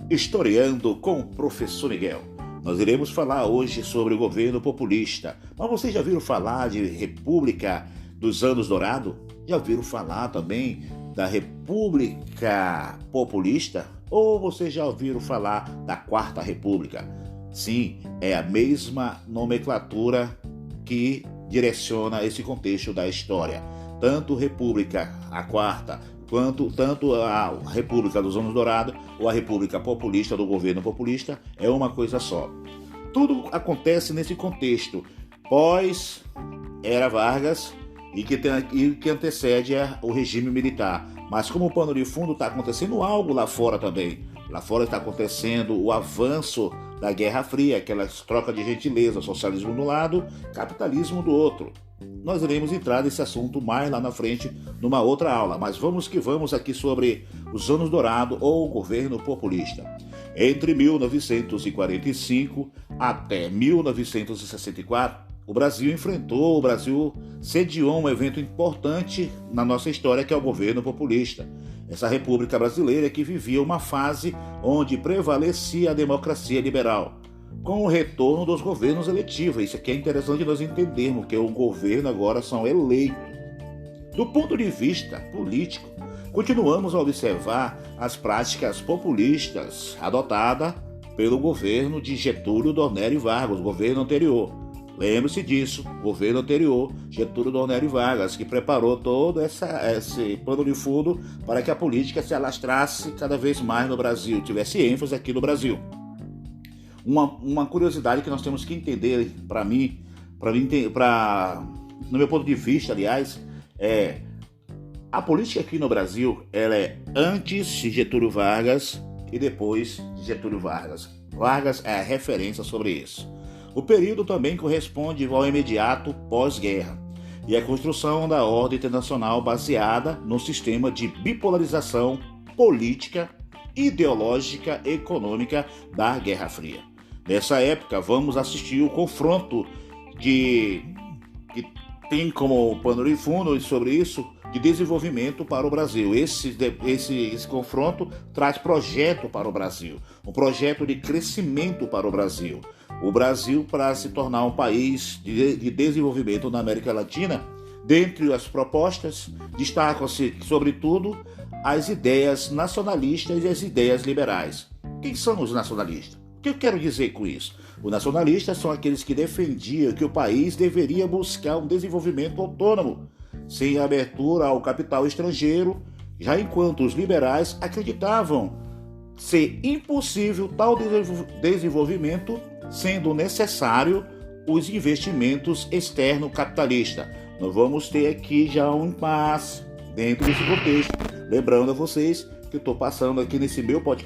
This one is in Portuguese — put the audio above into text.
Historiando com o professor Miguel. Nós iremos falar hoje sobre o governo populista. Mas vocês já viram falar de República dos Anos Dourados? Já viram falar também da República Populista? Ou vocês já ouviram falar da Quarta República? Sim, é a mesma nomenclatura que direciona esse contexto da história. Tanto República, a Quarta, tanto a República dos Anos Dourados ou a República Populista do governo populista é uma coisa só. Tudo acontece nesse contexto pós-era Vargas e que antecede o regime militar. Mas como pano de fundo está acontecendo algo lá fora também. Lá fora está acontecendo o avanço da Guerra Fria, aquelas trocas de gentileza, socialismo de um lado, capitalismo do outro. Nós iremos entrar nesse assunto mais lá na frente, numa outra aula, mas vamos que vamos aqui sobre os Anos Dourados ou o governo populista. Entre 1945 até 1964, o Brasil sediou um evento importante na nossa história, que é o governo populista. Essa República Brasileira que vivia uma fase onde prevalecia a democracia liberal, com o retorno dos governos eletivos. Isso aqui é interessante nós entendermos, que o governo agora são eleitos. Do ponto de vista político, continuamos a observar as práticas populistas adotadas pelo governo de Getúlio Dornelles Vargas, o governo anterior. Lembre-se disso, o governo anterior, Getúlio Dornelles Vargas, que preparou todo esse pano de fundo para que a política se alastrasse cada vez mais no Brasil, tivesse ênfase aqui no Brasil. Uma curiosidade que nós temos que entender, no meu ponto de vista, aliás, é a política aqui no Brasil, ela é antes de Getúlio Vargas e depois de Getúlio Vargas. Vargas é a referência sobre isso. O período também corresponde ao imediato pós-guerra e a construção da ordem internacional baseada no sistema de bipolarização política, ideológica e econômica da Guerra Fria. Nessa época, vamos assistir o confronto que tem como pano de fundo sobre isso de desenvolvimento para o Brasil. Esse confronto traz projeto para o Brasil, um projeto de crescimento para o Brasil. O Brasil, para se tornar um país de desenvolvimento na América Latina, dentre as propostas, destacam-se, sobretudo, as ideias nacionalistas e as ideias liberais. Quem são os nacionalistas? O que eu quero dizer com isso? Os nacionalistas são aqueles que defendiam que o país deveria buscar um desenvolvimento autônomo, sem abertura ao capital estrangeiro, já enquanto os liberais acreditavam ser impossível tal desenvolvimento, sendo necessário os investimentos externos capitalistas. Nós vamos ter aqui já um impasse dentro desse contexto. Lembrando a vocês que eu estou passando aqui nesse meu podcast